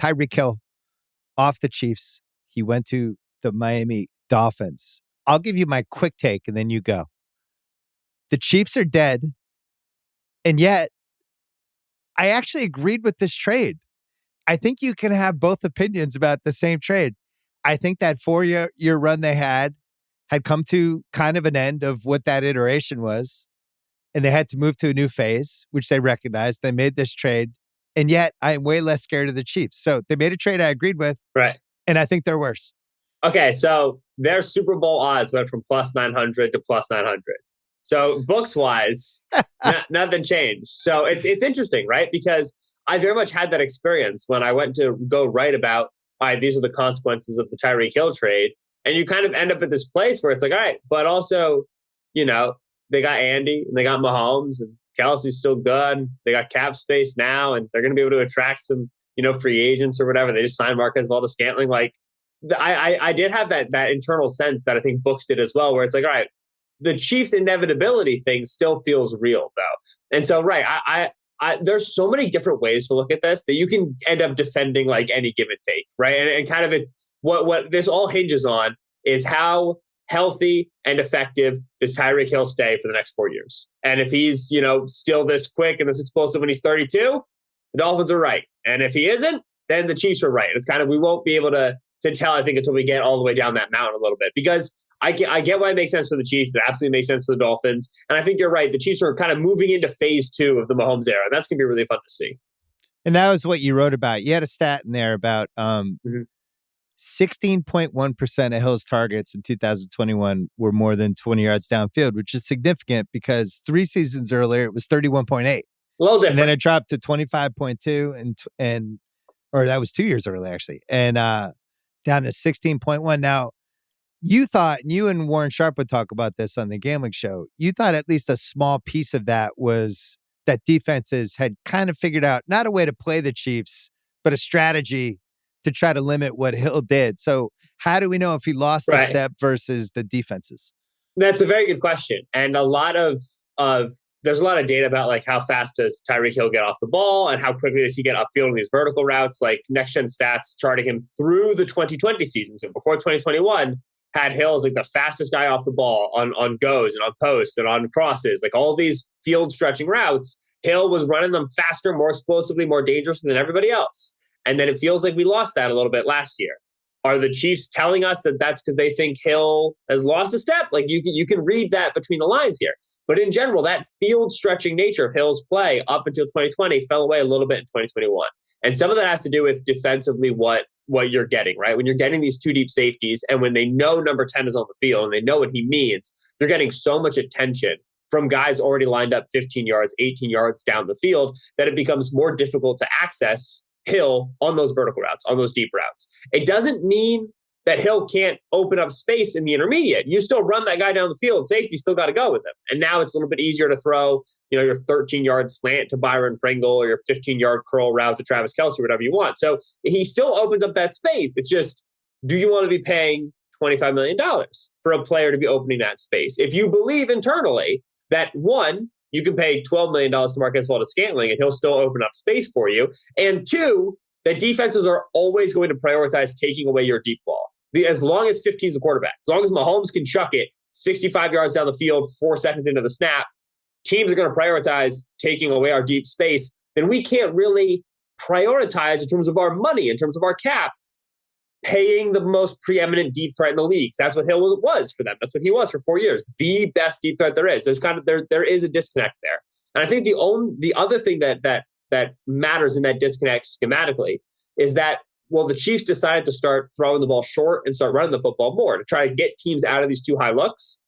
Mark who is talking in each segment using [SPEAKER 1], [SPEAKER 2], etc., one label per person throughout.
[SPEAKER 1] Tyreek Hill off the Chiefs. He went to the Miami Dolphins. I'll give you my quick take and then you go. The Chiefs are dead. And yet, I actually agreed with this trade. I think you can have both opinions about the same trade. I think that 4-year run they had come to kind of an end of what that iteration was. And they had to move to a new phase, which they recognized. They made this trade. And yet, I am way less scared of the Chiefs. So they made a trade I agreed with.
[SPEAKER 2] Right.
[SPEAKER 1] And I think they're worse.
[SPEAKER 2] Okay, so their Super Bowl odds went from plus 900 to plus 900. So books-wise, nothing changed. So it's interesting, right? Because I very much had that experience when I went to go write about, all right, these are the consequences of the Tyreek Hill trade. And you kind of end up at this place where it's like, all right, but also, you know, they got Andy and they got Mahomes and Kelce's still good. They got cap space now and they're going to be able to attract some, free agents or whatever. They just signed Marquez Valdes-Scantling. Like, I did have that internal sense that I think books did as well, where it's like, all right, the Chiefs' inevitability thing still feels real, though. And so, right, I there's so many different ways to look at this that you can end up defending like any give and take, right? And kind of what this all hinges on is how healthy and effective does Tyreek Hill stay for the next 4 years. And if he's, still this quick and this explosive when he's 32, the Dolphins are right. And if he isn't, then the Chiefs are right. It's kind of, we won't be able to tell, I think, until we get all the way down that mountain a little bit, because I get why it makes sense for the Chiefs. It absolutely makes sense for the Dolphins. And I think you're right. The Chiefs are kind of moving into phase 2 of the Mahomes era. That's going to be really fun to see.
[SPEAKER 1] And that was what you wrote about. You had a stat in there about 16.1% of Hill's targets in 2021 were more than 20 yards downfield, which is significant because 3 seasons earlier, it was 31.8.
[SPEAKER 2] A little different.
[SPEAKER 1] And then it dropped to 25.2 or that was 2 years early, actually. And down to 16.1. Now, you thought, and you and Warren Sharp would talk about this on the Gambling Show, you thought at least a small piece of that was that defenses had kind of figured out not a way to play the Chiefs, but a strategy to try to limit what Hill did. So how do we know if he lost a step versus the defenses?
[SPEAKER 2] That's a very good question. And there's a lot of data about like how fast does Tyreek Hill get off the ball and how quickly does he get upfield in these vertical routes. Like Next Gen Stats charting him through the 2020 season. So before 2021, had Hill as like the fastest guy off the ball on goes and on posts and on crosses, like all these field stretching routes. Hill was running them faster, more explosively, more dangerously than everybody else. And then it feels like we lost that a little bit last year. Are the Chiefs telling us that that's because they think Hill has lost a step? Like you can read that between the lines here. But in general, that field stretching nature of Hill's play up until 2020 fell away a little bit in 2021. And some of that has to do with defensively what you're getting, right? When you're getting these 2 deep safeties and when they know number 10 is on the field and they know what he means, they're getting so much attention from guys already lined up 15 yards, 18 yards down the field that it becomes more difficult to access Hill on those vertical routes, on those deep routes. It doesn't mean that Hill can't open up space in the intermediate. You still run that guy down the field. Safety still got to go with him. And now it's a little bit easier to throw, your 13-yard slant to Byron Pringle or your 15-yard curl route to Travis Kelce, whatever you want. So he still opens up that space. It's just, do you want to be paying $25 million for a player to be opening that space? If you believe internally that, one, you can pay $12 million to Marquez Valdes-Scantling and he'll still open up space for you. And 2, that defenses are always going to prioritize taking away your deep ball. As long as 15 is the quarterback, as long as Mahomes can chuck it 65 yards down the field, 4 seconds into the snap, teams are going to prioritize taking away our deep space. Then we can't really prioritize in terms of our money, in terms of our cap, paying the most preeminent deep threat in the league. That's what Hill was for them. That's what he was for 4 years. The best deep threat there is. There's there is a disconnect there. And I think the other thing that matters in that disconnect schematically is that, well, the Chiefs decided to start throwing the ball short and start running the football more to try to get teams out of these too high looks.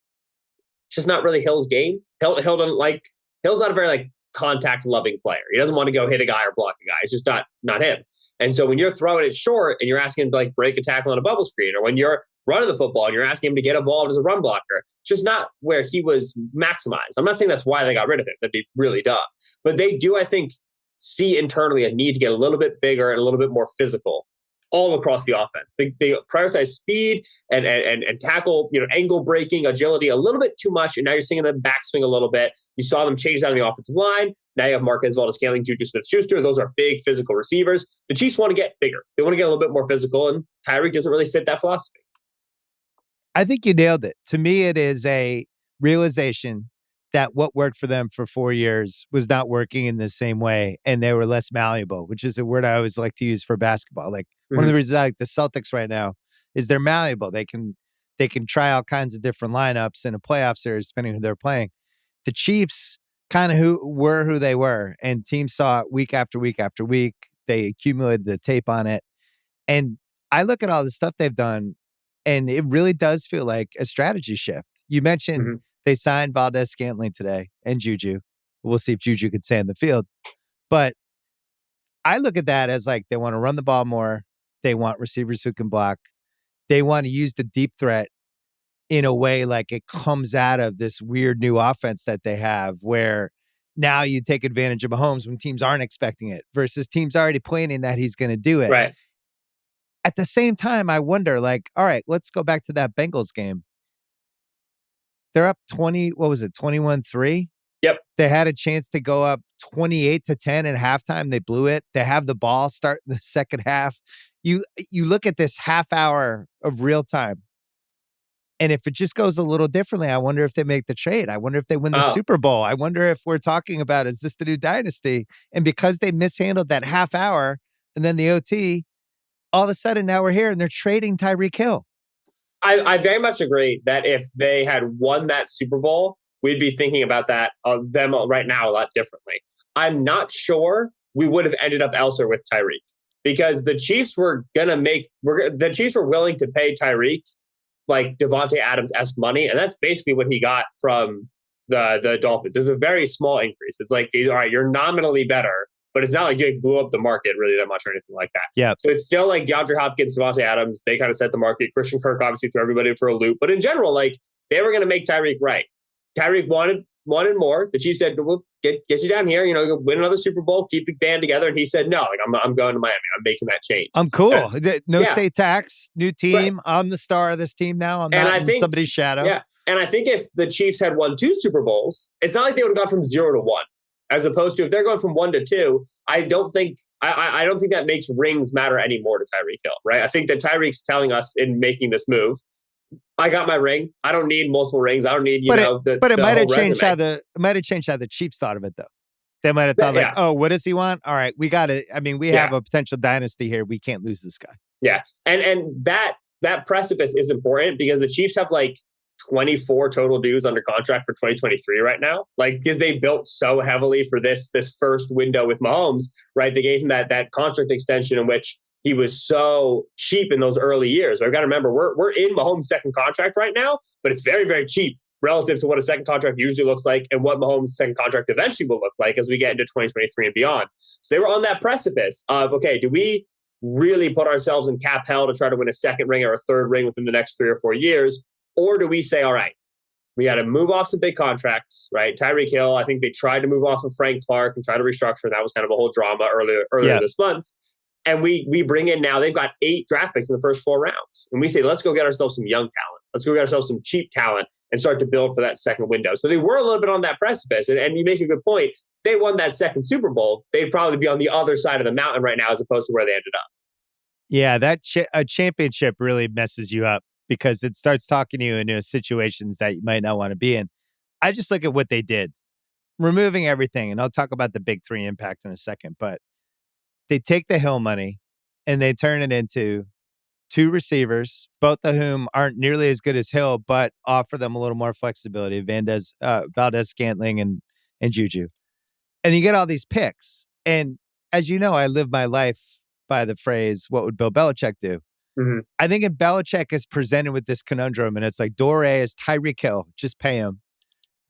[SPEAKER 2] It's just not really Hill's game. Hill's not a very contact loving player. He doesn't want to go hit a guy or block a guy. It's just not him. And so when you're throwing it short and you're asking him to break a tackle on a bubble screen, or when you're running the football and you're asking him to get a ball as a run blocker, it's just not where he was maximized. I'm not saying that's why they got rid of him. That'd be really dumb. But they do, I think, see internally a need to get a little bit bigger and a little bit more physical all across the offense. They prioritize speed and tackle, angle breaking, agility a little bit too much. And now you're seeing them backswing a little bit. You saw them change down the offensive line. Now you have Marquez Valdes-Scantling, Juju Smith-Schuster. Those are big physical receivers. The Chiefs want to get bigger. They want to get a little bit more physical, and Tyreek doesn't really fit that philosophy.
[SPEAKER 1] I think you nailed it. To me, it is a realization that what worked for them for 4 years was not working in the same way, and they were less malleable, which is a word I always like to use for basketball. Like one of the reasons I like the Celtics right now is they're malleable. They can try all kinds of different lineups in a playoff series depending who they're playing. The Chiefs kind of who they were, and teams saw it week after week after week. They accumulated the tape on it, and I look at all the stuff they've done, and it really does feel like a strategy shift. You mentioned they signed Valdes-Scantling today and Juju. We'll see if Juju could stay in the field. But I look at that as like they want to run the ball more. They want receivers who can block. They want to use the deep threat in a way like it comes out of this weird new offense that they have where now you take advantage of Mahomes when teams aren't expecting it versus teams already planning that he's going to do it.
[SPEAKER 2] Right.
[SPEAKER 1] At the same time, I wonder, like, all right, let's go back to that Bengals game. They're up 21-3?
[SPEAKER 2] Yep.
[SPEAKER 1] They had a chance to go up 28-10 at halftime. They blew it. They have the ball start in the second half. You look at this half hour of real time, and if it just goes a little differently, I wonder if they make the trade. I wonder if they win the Super Bowl. I wonder if we're talking about, is this the new dynasty? And because they mishandled that half hour and then the OT, all of a sudden now we're here and they're trading Tyreek Hill.
[SPEAKER 2] I very much agree that if they had won that Super Bowl, we'd be thinking about that them right now a lot differently. I'm not sure we would have ended up elsewhere with Tyreek because the Chiefs were willing to pay Tyreek like Devontae Adams-esque money, and that's basically what he got from the Dolphins. It's a very small increase. It's like, all right, you're nominally better, but it's not like you blew up the market really that much or anything like that.
[SPEAKER 1] Yeah.
[SPEAKER 2] So it's still like DeAndre Hopkins, Devontae Adams, they kind of set the market. Christian Kirk obviously threw everybody for a loop. But in general, like they were going to make Tyreek right. Tyreek wanted more. The Chiefs said, we'll get you down here, win another Super Bowl, keep the band together. And he said, no, like I'm going to Miami. I'm making that change.
[SPEAKER 1] I'm cool. No state tax, new team. Right. I'm the star of this team now. I'm not in somebody's shadow.
[SPEAKER 2] Yeah. And I think if the Chiefs had won 2 Super Bowls, it's not like they would have gone from 0 to 1. As opposed to if they're going from 1 to 2, I don't think that makes rings matter anymore to Tyreek Hill, right? I think that Tyreek's telling us in making this move, I got my ring. I don't need multiple rings. I don't need
[SPEAKER 1] it might have changed how the Chiefs thought of it though. They might have thought oh, what does he want? All right, we got it. I mean, we have a potential dynasty here. We can't lose this guy.
[SPEAKER 2] Yeah, and that precipice is important because the Chiefs have like 24 total dues under contract for 2023 right now. Like, because they built so heavily for this first window with Mahomes, right? They gave him that contract extension in which he was so cheap in those early years. I've got to remember, we're in Mahomes' second contract right now, but it's very, very cheap relative to what a second contract usually looks like and what Mahomes' second contract eventually will look like as we get into 2023 and beyond. So they were on that precipice of, okay, do we really put ourselves in cap hell to try to win a second ring or a third ring within the next 3 or 4 years? Or do we say, all right, we got to move off some big contracts, right? Tyreek Hill, I think they tried to move off of Frank Clark and try to restructure. And that was kind of a whole drama earlier this month. And we bring in now, they've got 8 draft picks in the first 4 rounds. And we say, let's go get ourselves some young talent. Let's go get ourselves some cheap talent and start to build for that second window. So they were a little bit on that precipice. And you make a good point. If they won that second Super Bowl, they'd probably be on the other side of the mountain right now as opposed to where they ended up.
[SPEAKER 1] Yeah, a championship really messes you up because it starts talking to you into situations that you might not want to be in. I just look at what they did, removing everything, and I'll talk about the big 3 impact in a second, but they take the Hill money and they turn it into 2 receivers, both of whom aren't nearly as good as Hill, but offer them a little more flexibility, Valdes-Scantling and Juju. And you get all these picks. And as you know, I live my life by the phrase, what would Bill Belichick do?
[SPEAKER 2] Mm-hmm.
[SPEAKER 1] I think if Belichick is presented with this conundrum and it's like door A is Tyreek Hill, just pay him.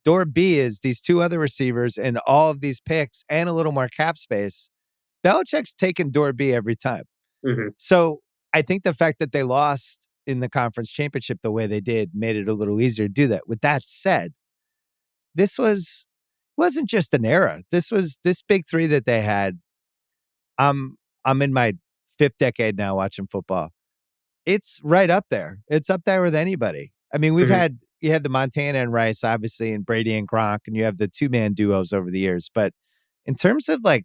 [SPEAKER 1] Door B is these 2 other receivers and all of these picks and a little more cap space. Belichick's taken door B every time.
[SPEAKER 2] Mm-hmm.
[SPEAKER 1] So I think the fact that they lost in the conference championship the way they did made it a little easier to do that. With that said, wasn't just an era. This big 3 that they had. I'm in my fifth decade now watching football. It's right up there. It's up there with anybody. I mean, you had the Montana and Rice, obviously, and Brady and Gronk, and you have the two-man duos over the years. But in terms of like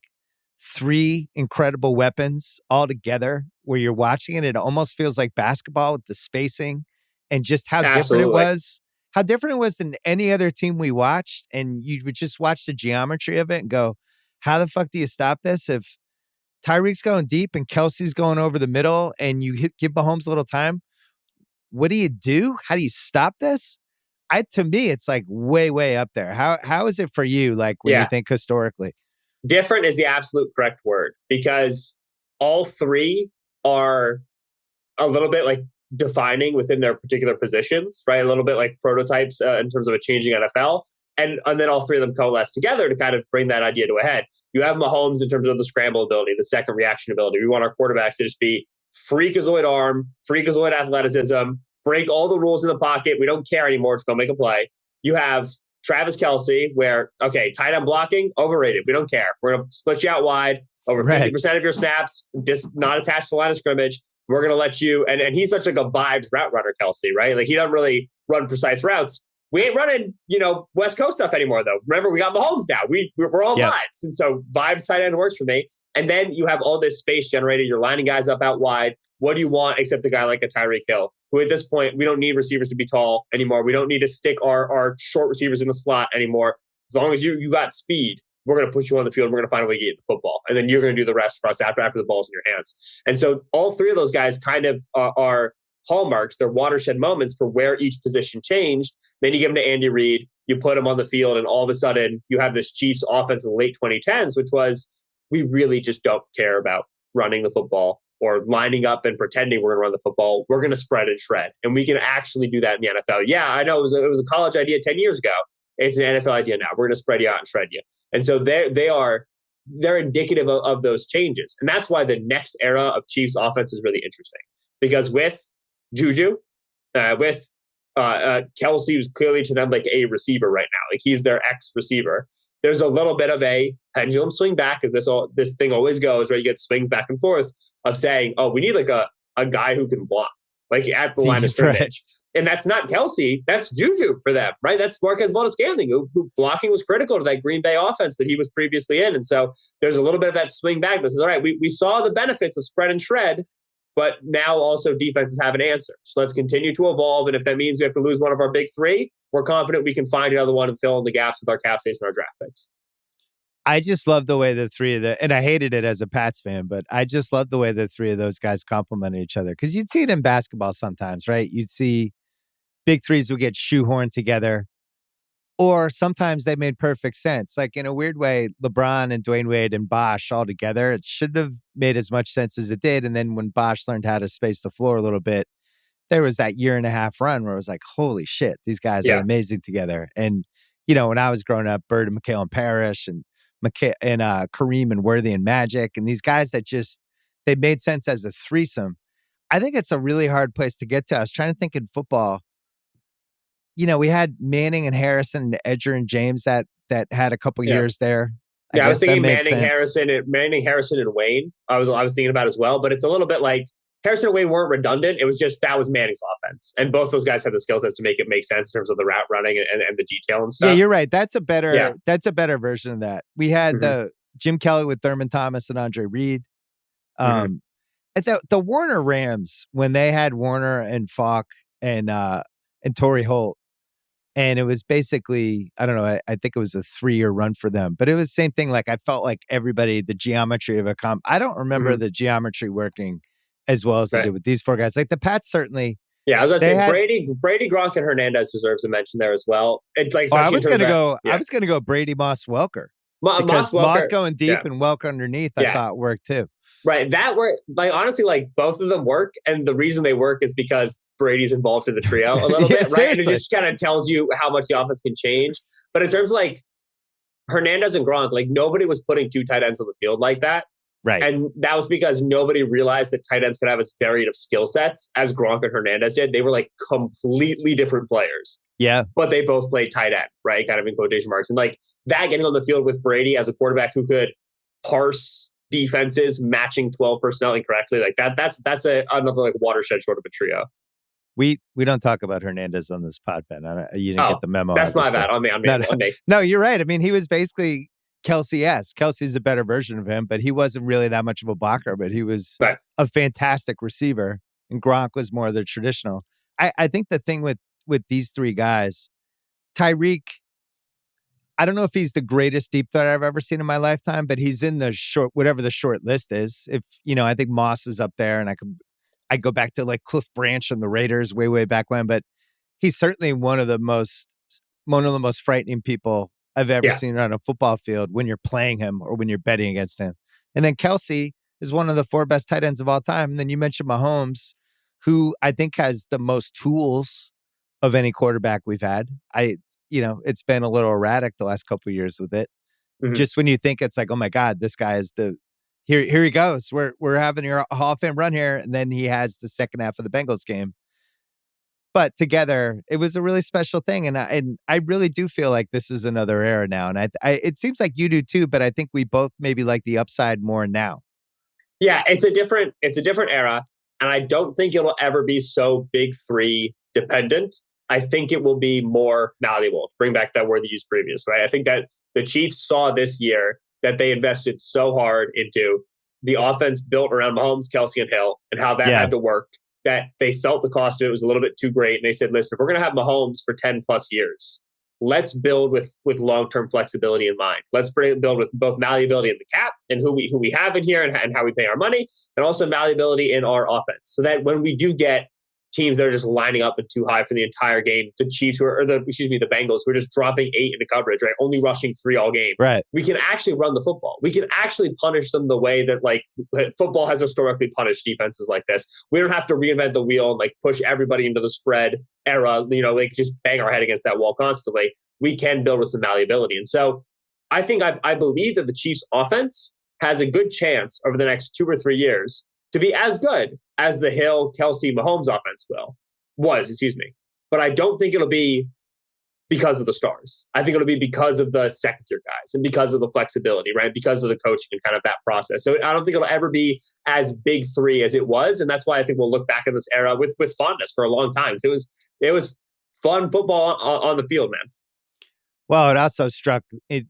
[SPEAKER 1] three incredible weapons all together where you're watching it, it almost feels like basketball with the spacing and just how different it was. How different it was than any other team we watched. And you would just watch the geometry of it and go, how the fuck do you stop this? If Tyreek's going deep and Kelce's going over the middle and you give Mahomes a little time, what do you do? How do you stop this? To me, it's like way, way up there. How is it for you? Like when you think historically?
[SPEAKER 2] Different is the absolute correct word, because all three are a little bit like defining within their particular positions, right? A little bit like prototypes in terms of a changing NFL. And then all three of them coalesce together to kind of bring that idea to a head. You have Mahomes in terms of the scramble ability, the second reaction ability. We want our quarterbacks to just be freakazoid arm, freakazoid athleticism, break all the rules in the pocket. We don't care anymore. Just go make a play. You have Travis Kelce, where, okay, tight end blocking, overrated. We don't care. We're going to split you out wide. Over 50% of your snaps, just not attached to the line of scrimmage. We're going to let you, and he's such like a vibes route runner, Kelce, right? Like he doesn't really run precise routes. We ain't running, West Coast stuff anymore, though. Remember, we got Mahomes now. We're all vibes. And so vibes tight end works for me. And then you have all this space generated. You're lining guys up out wide. What do you want except a guy like a Tyreek Hill, who at this point, we don't need receivers to be tall anymore. We don't need to stick our short receivers in the slot anymore. As long as you got speed, we're going to put you on the field. We're going to find a way to get the football. And then you're going to do the rest for us after the ball's in your hands. And so all three of those guys kind of are hallmarks. They're watershed moments for where each position changed. Then you give them to Andy Reid, you put him on the field, and all of a sudden you have this Chiefs offense in the late 2010s, which was, we really just don't care about running the football or lining up and pretending we're going to run the football. We're going to spread and shred. And we can actually do that in the NFL. Yeah, I know it was a college idea 10 years ago. It's an NFL idea now. We're going to spread you out and shred you. And so they're indicative of those changes. And that's why the next era of Chiefs offense is really interesting. Because with Juju, with Kelce, who's clearly to them like a receiver right now. Like he's their ex-receiver. There's a little bit of a pendulum swing back, as this thing always goes, where you get swings back and forth of saying, oh, we need like a guy who can block, like at the line of scrimmage. Right. And that's not Kelce, that's Juju for them, right? That's Marquez Valdes-Scantling, who blocking was critical to that Green Bay offense that he was previously in. And so there's a little bit of that swing back. This is all right. We saw the benefits of spread and shred, but now also defenses have an answer. So let's continue to evolve. And if that means we have to lose one of our big three, we're confident we can find another one and fill in the gaps with our cap space and our draft picks.
[SPEAKER 1] I just love the way the three of and I hated it as a Pats fan, but I just love the way the three of those guys complemented each other. Because you'd see it in basketball sometimes, right? You'd see big threes would get shoehorned together, or sometimes they made perfect sense. Like in a weird way, LeBron and Dwayne Wade and Bosh all together, it should have made as much sense as it did. And then when Bosh learned how to space the floor a little bit, there was that 1.5 year run where it was like, holy shit, these guys are amazing together. And, when I was growing up, Bird and McHale and Parrish and Kareem and Worthy and Magic, and these guys that they made sense as a threesome. I think it's a really hard place to get to. I was trying to think in football. We had Manning and Harrison and Edger and James that had a couple years there.
[SPEAKER 2] I was thinking Manning, Harrison, and Wayne. I was thinking about as well, but it's a little bit like Harrison and Wayne weren't redundant. It was just that was Manning's offense, and both those guys had the skill sets to make it make sense in terms of the route running and the detail and stuff. Yeah,
[SPEAKER 1] you're right. That's a better version of that. We had the Jim Kelly with Thurman Thomas and Andre Reed. The Warner Rams, when they had Warner and Falk and Torrey Holt. And it was basically, I don't know, I think it was a 3-year run for them. But it was the same thing. Like I felt like everybody, the geometry of I don't remember the geometry working as well as it did with these four guys. Like the Pats certainly.
[SPEAKER 2] Yeah, I was going to say Brady, Gronk, and Hernandez deserves a mention there as well.
[SPEAKER 1] I was going to go Brady, Moss, Welker. Because Moss going deep and Welker underneath, I thought worked too.
[SPEAKER 2] Right. That worked. Like, honestly, like both of them work. And the reason they work is because Brady's involved in the trio a little bit, right? Seriously. And it just kind of tells you how much the offense can change. But in terms of like Hernandez and Gronk, like nobody was putting two tight ends on the field like that.
[SPEAKER 1] Right.
[SPEAKER 2] And that was because nobody realized that tight ends could have as varied of skill sets as Gronk and Hernandez did. They were like completely different players.
[SPEAKER 1] Yeah.
[SPEAKER 2] But they both played tight end, right? Kind of in quotation marks. And like that getting on the field with Brady as a quarterback who could parse defenses matching 12 personnel incorrectly. Like that's another like watershed sort of a trio.
[SPEAKER 1] We don't talk about Hernandez on this pod, Ben. You didn't get the memo.
[SPEAKER 2] That's my bad. On me.
[SPEAKER 1] No, you're right. I mean, he was basically Kelce-esque. Kelce's a better version of him, but he wasn't really that much of a blocker, but he was a fantastic receiver. And Gronk was more of the traditional. I think the thing with these three guys, Tyreek, I don't know if he's the greatest deep threat I've ever seen in my lifetime, but he's in the whatever the short list is. If, I think Moss is up there, and I go back to like Cliff Branch and the Raiders way back when, but he's certainly one of the most frightening people I've ever seen on a football field when you're playing him or when you're betting against him. And then Kelce is one of the 4 best tight ends of all time. And then you mentioned Mahomes, who I think has the most tools of any quarterback we've had. It's been a little erratic the last couple of years with it. Mm-hmm. Just when you think it's like, oh my God, this guy is here he goes. We're having your Hall of Fame run here. And then he has the second half of the Bengals game. But together, it was a really special thing. And I really do feel like this is another era now. And it seems like you do too, but I think we both maybe like the upside more now.
[SPEAKER 2] Yeah, it's a different era. And I don't think it'll ever be so big three dependent. I think it will be more malleable. Bring back that word you used previous, right? I think that the Chiefs saw this year that they invested so hard into the offense built around Mahomes, Kelce, and Hill, and how that had to work, that they felt the cost of it was a little bit too great. And they said, listen, if we're going to have Mahomes for 10 plus years, let's build with long-term flexibility in mind. Let's build with both malleability in the cap and who we have in here and how we pay our money, and also malleability in our offense. So that when we do get teams that are just lining up and too high for the entire game, the Chiefs the Bengals who are just dropping 8 into coverage, right? Only rushing 3 all game.
[SPEAKER 1] Right.
[SPEAKER 2] We can actually run the football. We can actually punish them the way that like football has historically punished defenses like this. We don't have to reinvent the wheel and like push everybody into the spread era, like just bang our head against that wall constantly. We can build with some malleability. And so I think I believe that the Chiefs offense has a good chance over the next 2 or 3 years to be as good as the Hill, Kelce, Mahomes offense was. But I don't think it'll be because of the stars. I think it'll be because of the second-tier guys and because of the flexibility, right? Because of the coaching and kind of that process. So I don't think it'll ever be as big three as it was, and that's why I think we'll look back at this era with fondness for a long time. So it was fun football on the field, man.
[SPEAKER 1] Well, it also struck the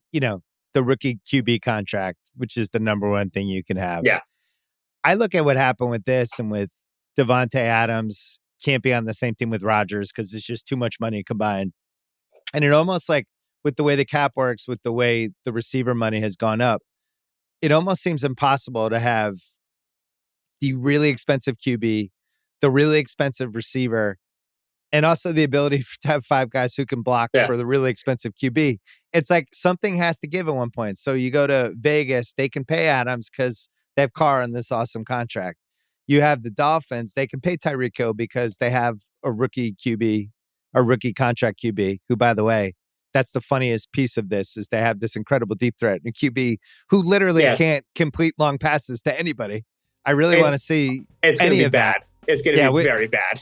[SPEAKER 1] rookie QB contract, which is the number one thing you can have.
[SPEAKER 2] Yeah.
[SPEAKER 1] I look at what happened with this and with Devontae Adams can't be on the same team with Rodgers because it's just too much money combined. And it almost like with the way the cap works, with the way the receiver money has gone up, it almost seems impossible to have the really expensive QB, the really expensive receiver, and also the ability to have 5 guys who can block for the really expensive QB. It's like something has to give at one point. So you go to Vegas, they can pay Adams because they have Carr on this awesome contract. You have the Dolphins, they can pay Tyreek Hill because they have a rookie QB, a rookie contract QB, who, by the way, that's the funniest piece of this, is they have this incredible deep threat, and a QB who literally can't complete long passes to anybody. I really want to see
[SPEAKER 2] it's
[SPEAKER 1] any
[SPEAKER 2] gonna be
[SPEAKER 1] of
[SPEAKER 2] bad.
[SPEAKER 1] that.
[SPEAKER 2] It's going to be very bad.